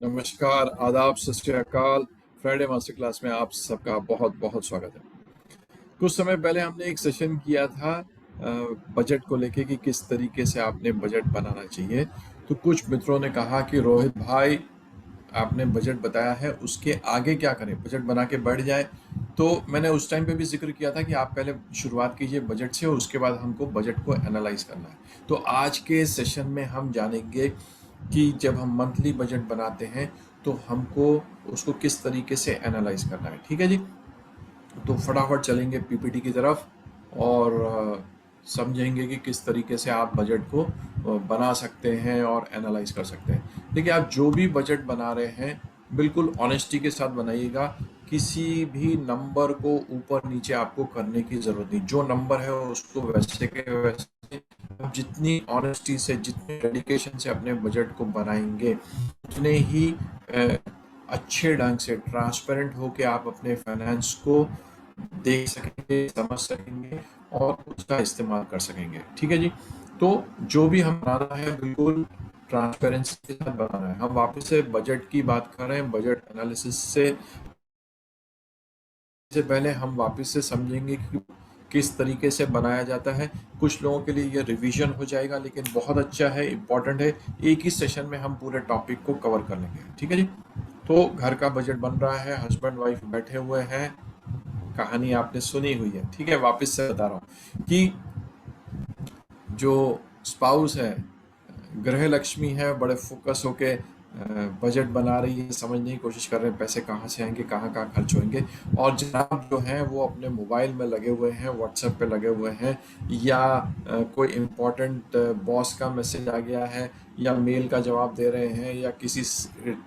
नमस्कार, आदाब, सत श्री अकाल। फ्राइडे मास्टर क्लास में आप सबका बहुत बहुत स्वागत है। कुछ समय पहले हमने एक सेशन किया था बजट को लेके कि किस तरीके से आपने बजट बनाना चाहिए। तो कुछ मित्रों ने कहा कि रोहित भाई, आपने बजट बताया है, उसके आगे क्या करें, बजट बना के बढ़ जाए। तो मैंने उस टाइम पे भी जिक्र किया था कि आप पहले शुरुआत कीजिए बजट से, और उसके बाद हमको बजट को एनालाइज करना है। तो आज के सेशन में हम जानेंगे कि जब हम मंथली बजट बनाते हैं तो हमको उसको किस तरीके से एनालाइज करना है। ठीक है जी। तो फटाफट चलेंगे पीपीटी की तरफ और समझेंगे कि किस तरीके से आप बजट को बना सकते हैं और एनालाइज कर सकते हैं। देखिए, आप जो भी बजट बना रहे हैं बिल्कुल ऑनेस्टी के साथ बनाइएगा। किसी भी नंबर को ऊपर नीचे आपको करने की जरूरत नहीं। जो नंबर है उसको वैसे के वैसे, आप जितनी ऑनेस्टी से, जितने डेडिकेशन से अपने बजट को बनाएंगे, उतने ही अच्छे ढंग से ट्रांसपेरेंट होके आप अपने फाइनेंस को देख सकेंगे, समझ सकेंगे और उसका इस्तेमाल कर सकेंगे। ठीक है जी। तो जो भी हम बनाना है बिल्कुल ट्रांसपेरेंसी के साथ बनाना है। हम वापस से बजट की बात कर रहे हैं। बजट एनालिसिस से पहले हम वापस से समझेंगे कि किस तरीके से बनाया जाता है। कुछ लोगों के लिए ये रिवीजन हो जाएगा, लेकिन बहुत अच्छा है, इम्पोर्टेंट है। एक ही सेशन में हम पूरे टॉपिक को कवर कर लेंगे। ठीक है जी। तो घर का बजट बन रहा है, हस्बैंड वाइफ बैठे हुए हैं, कहानी आपने सुनी हुई है। ठीक है, वापस से बता रहा हूँ कि जो स्पाउस है, गृह लक्ष्मी है, बड़े फोकस होके बजट बना रही है, समझने की कोशिश कर रहे हैं पैसे कहाँ से आएंगे, कहाँ कहाँ खर्च होंगे। और जनाब जो हैं वो अपने मोबाइल में लगे हुए हैं, व्हाट्सएप पे लगे हुए हैं, या कोई इम्पोर्टेंट बॉस का मैसेज आ गया है, या मेल का जवाब दे रहे हैं, या किसी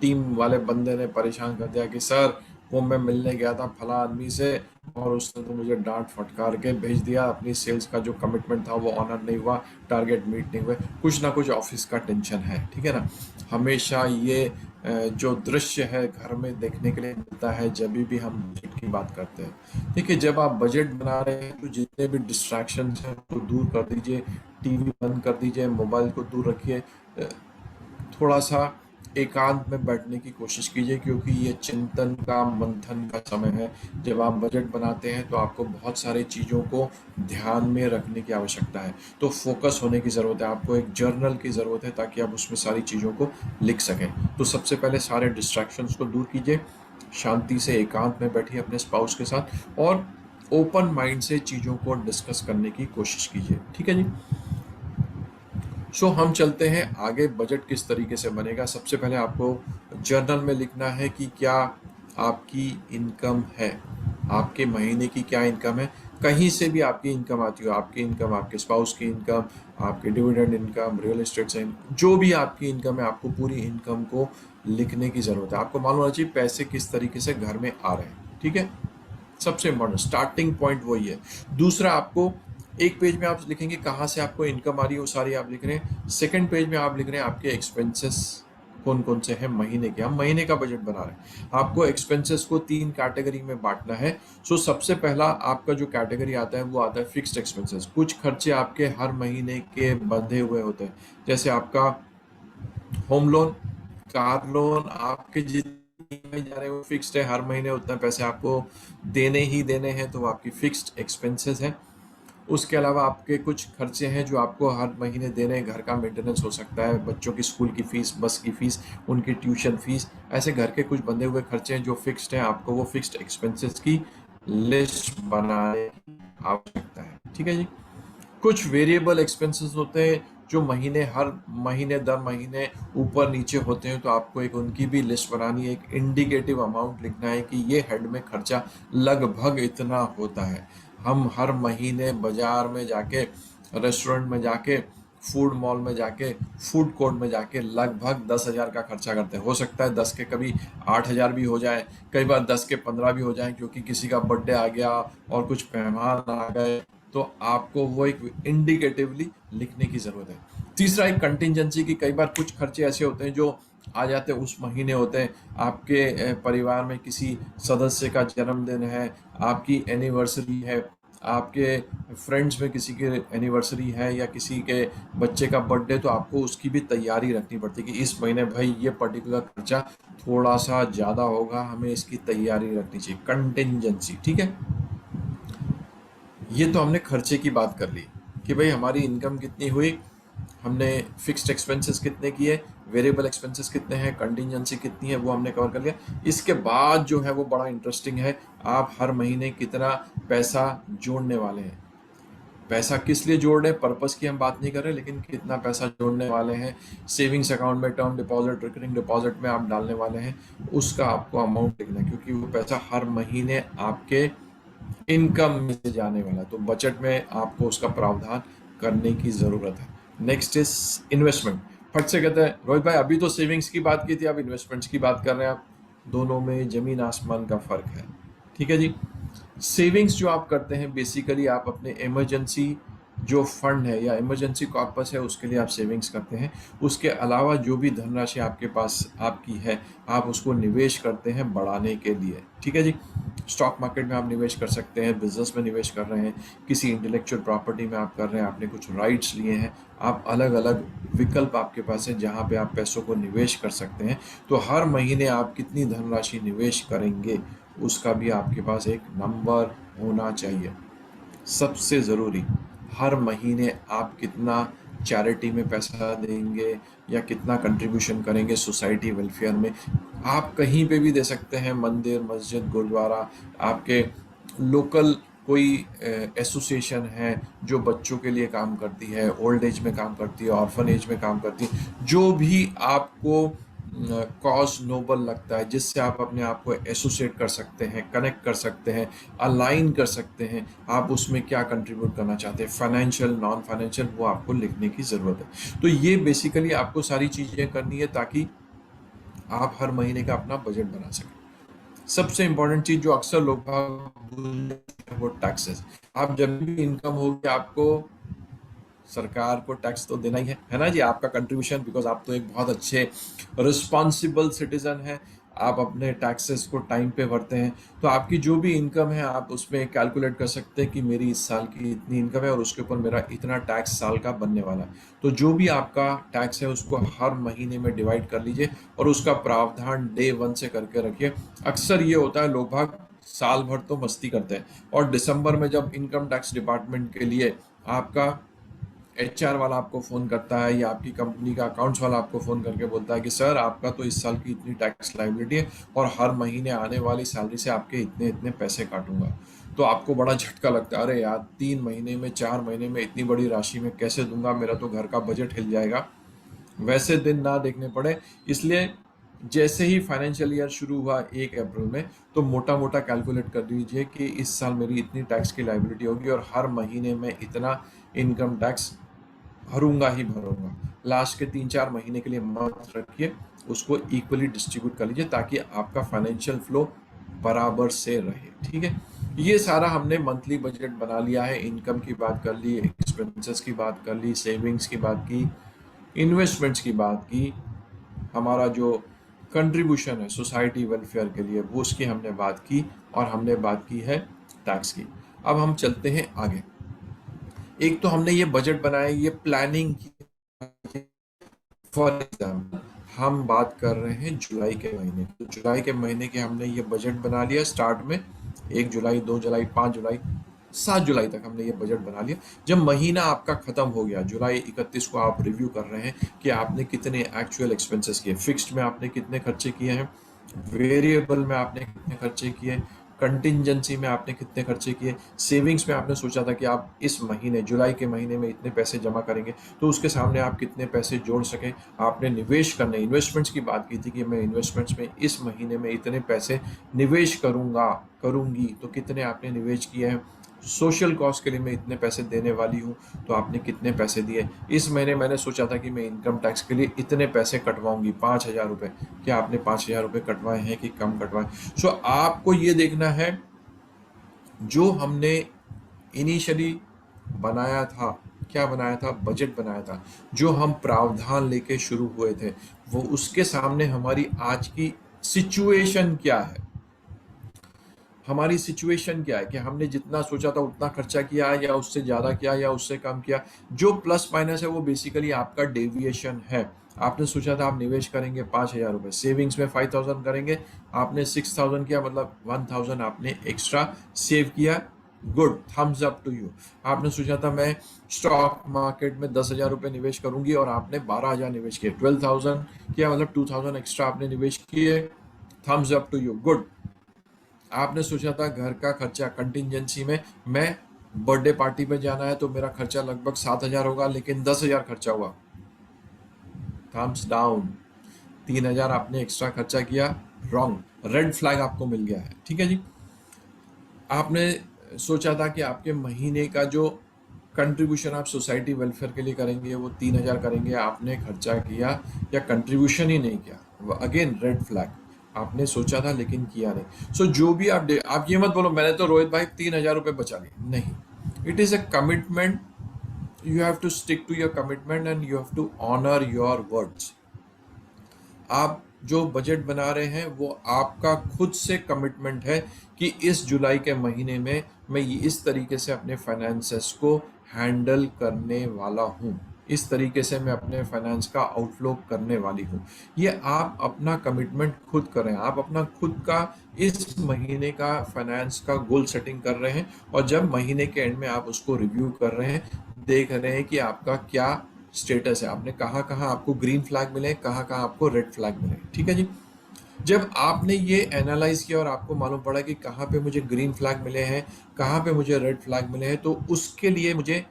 टीम वाले बंदे ने परेशान कर दिया कि सर वो मैं मिलने गया था फला आदमी से और उसने तो मुझे डांट फटकार के भेज दिया, अपनी सेल्स का जो कमिटमेंट था वो ऑनर नहीं हुआ, टारगेट मीट नहीं हुए। कुछ ना कुछ ऑफिस का टेंशन है। ठीक है ना। हमेशा ये जो दृश्य है घर में देखने के लिए मिलता है जब भी हम बजट की बात करते हैं। देखिए, जब आप बजट बना रहे हैं तो जितने भी डिस्ट्रैक्शन हैं उसको दूर कर दीजिए। टीवी बंद कर दीजिए, मोबाइल को दूर रखिए, थोड़ा सा एकांत में बैठने की कोशिश कीजिए, क्योंकि ये चिंतन का, मंथन का समय है। जब आप बजट बनाते हैं तो आपको बहुत सारी चीज़ों को ध्यान में रखने की आवश्यकता है। तो फोकस होने की ज़रूरत है, आपको एक जर्नल की ज़रूरत है ताकि आप उसमें सारी चीज़ों को लिख सकें। तो सबसे पहले सारे डिस्ट्रैक्शंस को दूर कीजिए, शांति से एकांत में बैठिए अपने स्पाउस के साथ, और ओपन माइंड से चीज़ों को डिस्कस करने की कोशिश कीजिए। ठीक है जी। हम चलते हैं आगे, बजट किस तरीके से बनेगा। सबसे पहले आपको जर्नल में लिखना है कि क्या आपकी इनकम है, आपके महीने की क्या इनकम है। कहीं से भी आपकी इनकम आती हो, आपकी इनकम, आपके स्पाउस की इनकम, आपके डिविडेंड इनकम, रियल एस्टेट से जो भी आपकी इनकम है, आपको पूरी इनकम को लिखने की ज़रूरत है। आपको मालूम होना चाहिए पैसे किस तरीके से घर में आ रहे हैं। ठीक है, सबसे इम्पोर्टेंट स्टार्टिंग पॉइंट वही है। दूसरा, आपको एक पेज में आप लिखेंगे कहाँ से आपको इनकम आ रही है, वो सारी आप लिख रहे हैं। सेकंड पेज में आप लिख रहे हैं आपके एक्सपेंसेस कौन कौन से हैं महीने के। हम महीने का बजट बना रहे हैं। आपको एक्सपेंसेस को 3 कैटेगरी में बांटना है। सबसे पहला आपका जो कैटेगरी आता है वो आता है फिक्स्ड एक्सपेंसेस। कुछ खर्चे आपके हर महीने के बंधे हुए होते हैं, जैसे आपका होम लोन, कार लोन, आपके जितने जा रहे हैं वो फिक्स्ड है, हर महीने उतना पैसे आपको देने ही देने हैं, तो वो आपकी फिक्स्ड एक्सपेंसेस है। उसके अलावा आपके कुछ खर्चे हैं जो आपको हर महीने देने हैं। घर का मेंटेनेंस हो सकता है, बच्चों की स्कूल की फीस, बस की फीस, उनकी ट्यूशन फीस, ऐसे घर के कुछ बंधे हुए खर्चे हैं जो फिक्स्ड हैं। आपको वो फिक्स्ड एक्सपेंसेस की लिस्ट बनाने की आवश्यकता है। ठीक है जी। कुछ वेरिएबल एक्सपेंसेस होते हैं जो हर महीने दर महीने ऊपर नीचे होते हैं, तो आपको एक उनकी भी लिस्ट बनानी है। एक इंडिकेटिव अमाउंट लिखना है कि ये हेड में खर्चा लगभग इतना होता है। हम हर महीने बाजार में जाके, रेस्टोरेंट में जाके, फूड मॉल में जाके, फूड कोर्ट में जाके लगभग 10,000 का खर्चा करते हैं। हो सकता है 10 के कभी 8,000 भी हो जाए, कई बार 10 के 15 भी हो जाए, क्योंकि किसी का बर्थडे आ गया और कुछ मेहमान आ गए। तो आपको वो एक इंडिकेटिवली लिखने की जरूरत है। तीसरा, एक कंटिजेंसी की। कई बार कुछ खर्चे ऐसे होते हैं जो आ जाते हैं, उस महीने होते हैं। आपके परिवार में किसी सदस्य का जन्मदिन है, आपकी एनिवर्सरी है, आपके फ्रेंड्स में किसी के एनिवर्सरी है या किसी के बच्चे का बर्थडे, तो आपको उसकी भी तैयारी रखनी पड़ती है कि इस महीने भाई ये पर्टिकुलर खर्चा थोड़ा सा ज़्यादा होगा, हमें इसकी तैयारी रखनी चाहिए, कंटिंजेंसी। ठीक है, ये तो हमने खर्चे की बात कर ली कि भाई हमारी इनकम कितनी हुई, हमने फिक्स्ड एक्सपेंसेस कितने किए, वेरिएबल एक्सपेंसेस कितने हैं, कंटिजेंसी कितनी है, वो हमने कवर कर लिया। इसके बाद जो है वो बड़ा इंटरेस्टिंग है, आप हर महीने कितना पैसा जोड़ने वाले हैं। पैसा किस लिए जोड़ रहे हैं, पर्पस की हम बात नहीं कर रहे, लेकिन कितना पैसा जोड़ने वाले हैं। सेविंग्स अकाउंट में, टर्म डिपॉजिट, रिकरिंग डिपॉजिट में आप डालने वाले हैं, उसका आपको अमाउंट लिखना है, क्योंकि वो पैसा हर महीने आपके इनकम में से जाने वाला है, तो बजट में आपको उसका प्रावधान करने की जरूरत है। Next is investment. फट से कहते हैं रोहित भाई अभी तो सेविंग्स की बात की थी, अब इन्वेस्टमेंट्स की बात कर रहे हैं आप, दोनों में जमीन आसमान का फर्क है। ठीक है जी, सेविंग्स जो आप करते हैं बेसिकली आप अपने इमरजेंसी जो फंड है या इमरजेंसी कॉर्पस है उसके लिए आप सेविंग्स करते हैं। उसके अलावा जो भी धनराशि आपके पास आपकी है, आप उसको निवेश करते हैं बढ़ाने के लिए। ठीक है जी, स्टॉक मार्केट में आप निवेश कर सकते हैं, बिजनेस में निवेश कर रहे हैं, किसी इंटेलेक्चुअल प्रॉपर्टी में आप कर रहे हैं, आपने कुछ राइट्स लिए हैं, आप अलग अलग विकल्प आपके पास है जहां पे आप पैसों को निवेश कर सकते हैं। तो हर महीने आप कितनी धनराशि निवेश करेंगे उसका भी आपके पास एक नंबर होना चाहिए। सबसे ज़रूरी, हर महीने आप कितना चैरिटी में पैसा देंगे या कितना कंट्रीब्यूशन करेंगे सोसाइटी वेलफेयर में। आप कहीं पे भी दे सकते हैं, मंदिर, मस्जिद, गुरुद्वारा, आपके लोकल कोई एसोसिएशन है जो बच्चों के लिए काम करती है, ओल्ड एज में काम करती है, ऑर्फन एज में काम करती है, जो भी आपको कॉज नोबल लगता है, जिससे आप अपने आप को एसोसिएट कर सकते हैं, कनेक्ट कर सकते हैं, अलाइन कर सकते हैं, आप उसमें क्या कंट्रीब्यूट करना चाहते हैं, फाइनेंशियल, नॉन फाइनेंशियल, वो आपको लिखने की ज़रूरत है। तो ये बेसिकली आपको सारी चीज़ें करनी है ताकि आप हर महीने का अपना बजट बना सकें। सबसे इंपॉर्टेंट चीज़ जो अक्सर लोग भूल जाते हैं वो टैक्सेस। आप जब भी इनकम होगी आपको सरकार को टैक्स तो देना ही है ना जी, आपका कंट्रीब्यूशन, बिकॉज आप तो एक बहुत अच्छे रिस्पॉन्सिबल सिटीजन हैं, आप अपने टैक्सेस को टाइम पे भरते हैं। तो आपकी जो भी इनकम है आप उसमें कैलकुलेट कर सकते हैं कि मेरी इस साल की इतनी इनकम है और उसके ऊपर मेरा इतना टैक्स साल का बनने वाला है। तो जो भी आपका टैक्स है उसको हर महीने में डिवाइड कर लीजिए और उसका प्रावधान डे 1 से करके रखिए। अक्सर ये होता है लोग भाग साल भर तो मस्ती करते हैं और दिसंबर में जब इनकम टैक्स डिपार्टमेंट के लिए आपका एचआर वाला आपको फ़ोन करता है या आपकी कंपनी का अकाउंट्स वाला आपको फ़ोन करके बोलता है कि सर आपका तो इस साल की इतनी टैक्स लायबिलिटी है और हर महीने आने वाली सैलरी से आपके इतने इतने पैसे काटूंगा, तो आपको बड़ा झटका लगता है, अरे यार 3 महीने में 4 महीने में इतनी बड़ी राशि में कैसे दूंगा, मेरा तो घर का बजट हिल जाएगा। वैसे दिन ना देखने पड़े, इसलिए जैसे ही फाइनेंशियल ईयर शुरू हुआ 1 अप्रैल में, तो मोटा मोटा कैलकुलेट कर लीजिए कि इस साल मेरी इतनी टैक्स की लायबिलिटी होगी और हर महीने में इतना इनकम टैक्स भरूंगा ही भरूंगा। लास्ट के 3-4 महीने के लिए मत रखिए, उसको इक्वली डिस्ट्रीब्यूट कर लीजिए ताकि आपका फाइनेंशियल फ्लो बराबर से रहे। ठीक है, ये सारा हमने मंथली बजट बना लिया है, इनकम की बात कर ली, एक्सपेंसेस की बात कर ली, सेविंग्स की बात की, इन्वेस्टमेंट्स की बात की, हमारा जो कंट्रीब्यूशन है सोसाइटी वेलफेयर के लिए वो उसकी हमने बात की, और हमने बात की है टैक्स की। अब हम चलते हैं आगे। एक तो हमने ये बजट बनाया, ये प्लानिंग की। फॉर एग्जाम्पल हम बात कर रहे हैं जुलाई के महीने, तो जुलाई के महीने के हमने ये बजट बना लिया स्टार्ट में, 1 जुलाई, 2 जुलाई, 5 जुलाई, 7 जुलाई तक हमने ये बजट बना लिया। जब महीना आपका खत्म हो गया, जुलाई 31 को आप रिव्यू कर रहे हैं कि आपने कितने एक्चुअल एक्सपेंसेस किए, फिक्स्ड में आपने कितने खर्चे किए हैं, वेरिएबल में आपने कितने खर्चे किए, कंटिजेंसी में आपने कितने खर्चे किए, सेविंग्स में आपने सोचा था कि आप इस महीने जुलाई के महीने में इतने पैसे जमा करेंगे, तो उसके सामने आप कितने पैसे जोड़ सकें, आपने निवेश करने, इन्वेस्टमेंट्स की बात की थी कि मैं इन्वेस्टमेंट्स में इस महीने में इतने पैसे निवेश करूंगा करूंगी, तो कितने आपने निवेश किए हैं, सोशल कॉस्ट के लिए मैं इतने पैसे देने वाली हूँ, तो आपने कितने पैसे दिए। इस महीने मैंने सोचा था कि मैं इनकम टैक्स के लिए इतने पैसे कटवाऊंगी, 5,000 रुपये, क्या आपने 5,000 रुपये कटवाए हैं कि कम कटवाए। सो आपको ये देखना है जो हमने इनिशियली बनाया था, क्या बनाया था, बजट बनाया था, जो हम प्रावधान लेके शुरू हुए थे, वो उसके सामने हमारी आज की सिचुएशन क्या है। हमारी सिचुएशन क्या है कि हमने जितना सोचा था उतना खर्चा किया या उससे ज़्यादा किया या उससे कम किया। जो प्लस माइनस है वो बेसिकली आपका डेविएशन है। आपने सोचा था आप निवेश करेंगे 5,000 रुपये, सेविंग्स में 5,000 करेंगे, आपने 6,000 किया, मतलब 1,000 आपने एक्स्ट्रा सेव किया। Good, thumbs up to you. आपने सोचा था मैं स्टॉक मार्केट में 10,000 रुपये निवेश करूंगी और आपने 12,000 निवेश किए, 12,000 किया, मतलब 2,000 एक्स्ट्रा आपने निवेश किए। Thumbs up to you, good. आपने सोचा था घर का खर्चा कंटिजेंसी में, मैं बर्थडे पार्टी में जाना है तो मेरा खर्चा लगभग 7,000 होगा, लेकिन 10,000 खर्चा हुआ। Thumbs down. 3,000 आपने एक्स्ट्रा खर्चा किया, रॉन्ग, रेड फ्लैग आपको मिल गया है। ठीक है जी। आपने सोचा था कि आपके महीने का जो कंट्रीब्यूशन आप सोसाइटी वेलफेयर के लिए करेंगे वो 3,000 करेंगे, आपने खर्चा किया या कंट्रीब्यूशन ही नहीं किया, अगेन रेड फ्लैग। आपने सोचा था लेकिन किया नहीं। सो जो भी आप ये मत बोलो मैंने तो रोहित भाई 3,000 रुपये बचा लिए, नहीं। It is a commitment, you have to stick to your commitment and you have to honour your words. आप जो बजट बना रहे हैं वो आपका खुद से कमिटमेंट है कि इस जुलाई के महीने में मैं ये इस तरीके से अपने फाइनेंसेस को हैंडल करने वाला हूँ, इस तरीके से मैं अपने फाइनेंस का आउटफ्लो करने वाली हूँ। ये आप अपना कमिटमेंट खुद कर रहे हैं, आप अपना खुद का इस महीने का फाइनेंस का गोल सेटिंग कर रहे हैं, और जब महीने के एंड में आप उसको रिव्यू कर रहे हैं, देख रहे हैं कि आपका क्या स्टेटस है, आपने कहाँ कहाँ आपको ग्रीन फ्लैग मिले, कहाँ कहाँ आपको रेड फ्लैग मिले। ठीक है जी। जब आपने ये एनालाइज किया और आपको मालूम पड़ा कि कहाँ पे मुझे ग्रीन फ्लैग मिले हैं, कहाँ पे मुझे रेड फ्लैग मिले हैं, तो उसके लिए मुझे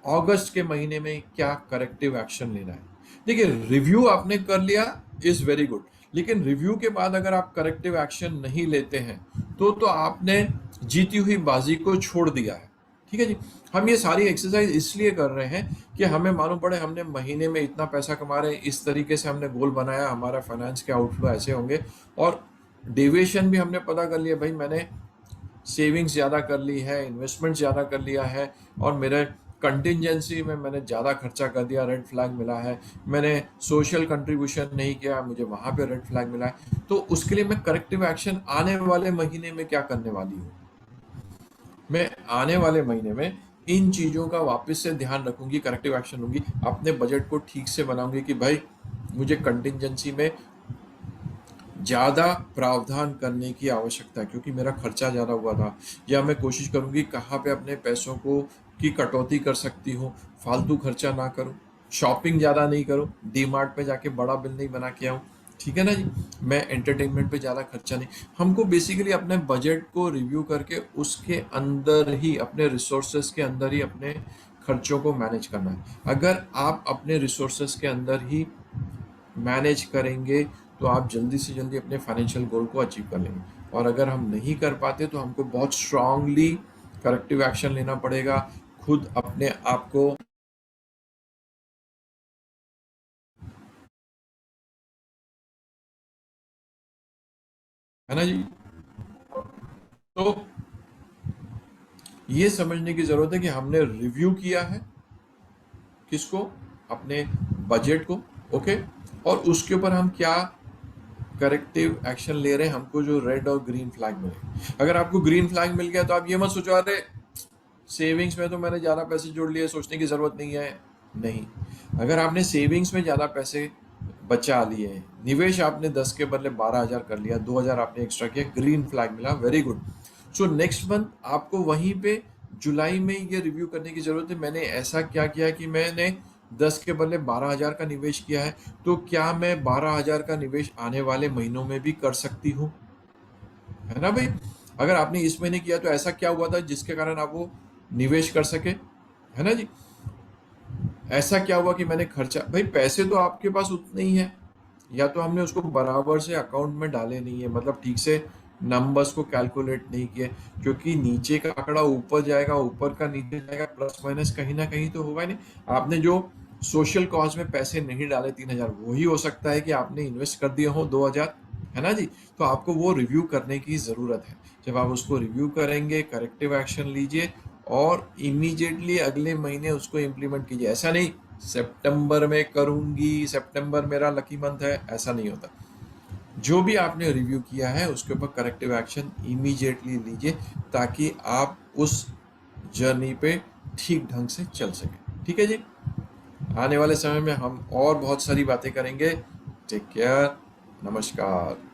अगस्त के महीने में क्या करेक्टिव एक्शन लेना है। देखिए, रिव्यू आपने कर लिया इज वेरी गुड, लेकिन रिव्यू के बाद अगर आप करेक्टिव एक्शन नहीं लेते हैं तो आपने जीती हुई बाजी को छोड़ दिया है। ठीक है जी। हम ये सारी एक्सरसाइज इसलिए कर रहे हैं कि हमें मालूम पड़े हमने महीने में इतना पैसा कमा रहे हैं, इस तरीके से हमने गोल बनाया, हमारा फाइनेंस के आउटफ्लो ऐसे होंगे, और डेविएशन भी हमने पता कर लिया, भाई मैंने सेविंग्स ज़्यादा कर ली है, इन्वेस्टमेंट ज़्यादा कर लिया है, और मेरे कंटिजेंसी में मैंने ज़्यादा खर्चा कर दिया, रेड फ्लैग मिला है। मैंने सोशल कंट्रीब्यूशन नहीं किया, मुझे वहाँ पे रेड फ्लैग मिला है। तो उसके लिए मैं करेक्टिव एक्शन आने वाले महीने में क्या करने वाली हूँ, मैं आने वाले महीने में इन चीज़ों का वापस से ध्यान रखूंगी, करेक्टिव एक्शन लूंगी, अपने बजट को ठीक से बनाऊंगी कि भाई मुझे कंटिजेंसी में ज़्यादा प्रावधान करने की आवश्यकता है क्योंकि मेरा खर्चा ज़्यादा हुआ था, या मैं कोशिश करूंगी कहाँ पे अपने पैसों को की कटौती कर सकती हूँ, फालतू खर्चा ना करूँ, शॉपिंग ज़्यादा नहीं करूँ, डी मार्ट पे जाके बड़ा बिल नहीं बना के आऊँ। ठीक है ना जी। मैं एंटरटेनमेंट पे ज़्यादा खर्चा नहीं। हमको बेसिकली अपने बजट को रिव्यू करके उसके अंदर ही, अपने रिसोर्सेस के अंदर ही अपने खर्चों को मैनेज करना है। अगर आप अपने रिसोर्सेस के अंदर ही मैनेज करेंगे तो आप जल्दी से जल्दी अपने फाइनेंशियल गोल को अचीव कर लेंगे। और अगर हम नहीं कर पाते तो हमको बहुत स्ट्रांगली करेक्टिव एक्शन लेना पड़ेगा, खुद अपने आप को, है ना जी। तो ये समझने की जरूरत है कि हमने रिव्यू किया है किसको, अपने बजट को, ओके, और उसके ऊपर हम क्या करेक्टिव एक्शन ले रहे हैं, हमको जो रेड और ग्रीन फ्लैग मिले। अगर आपको ग्रीन फ्लैग मिल गया तो आप ये मत सोचो अरे सेविंग्स में तो मैंने ज़्यादा पैसे जोड़ लिए, सोचने की ज़रूरत नहीं है। नहीं, अगर आपने सेविंग्स में ज़्यादा पैसे बचा लिए हैं, निवेश आपने 10 के बदले 12,000 कर लिया, 2,000 आपने एक्स्ट्रा किया, ग्रीन फ्लैग मिला, very good. So next month आपको वहीं पे जुलाई में ये रिव्यू करने की ज़रूरत है, मैंने ऐसा क्या किया कि मैंने 10 के बदले 12,000 का निवेश किया है, तो क्या मैं 12,000 का निवेश आने वाले महीनों में भी कर सकती हूँ, है ना भाई। अगर आपने इस महीने किया तो ऐसा क्या हुआ था जिसके कारण आप वो निवेश कर सके, है ना जी। ऐसा क्या हुआ कि मैंने खर्चा, भाई पैसे तो आपके पास उतने ही हैं, या तो हमने उसको बराबर से अकाउंट में डाले नहीं है, मतलब ठीक से नंबर्स को कैलकुलेट नहीं किए, क्योंकि नीचे का आंकड़ा ऊपर जाएगा, ऊपर का नीचे जाएगा, प्लस माइनस कहीं ना कहीं तो होगा ही नहीं। आपने जो सोशल कॉज में पैसे नहीं डाले 3,000, वही हो सकता है कि आपने इन्वेस्ट कर दिए हो 2,000, है ना जी। तो आपको वो रिव्यू करने की ज़रूरत है। जब आप उसको रिव्यू करेंगे, करेक्टिव एक्शन लीजिए और इमीडिएटली अगले महीने उसको इम्प्लीमेंट कीजिए। ऐसा नहीं सितंबर में करूंगी, सितंबर मेरा लकी मंथ है, ऐसा नहीं होता। जो भी आपने रिव्यू किया है उसके ऊपर करेक्टिव एक्शन इमीडिएटली लीजिए, ताकि आप उस जर्नी पे ठीक ढंग से चल सकें। ठीक है जी? आने वाले समय में हम और बहुत सारी बातें करेंगे। Take care. नमस्कार।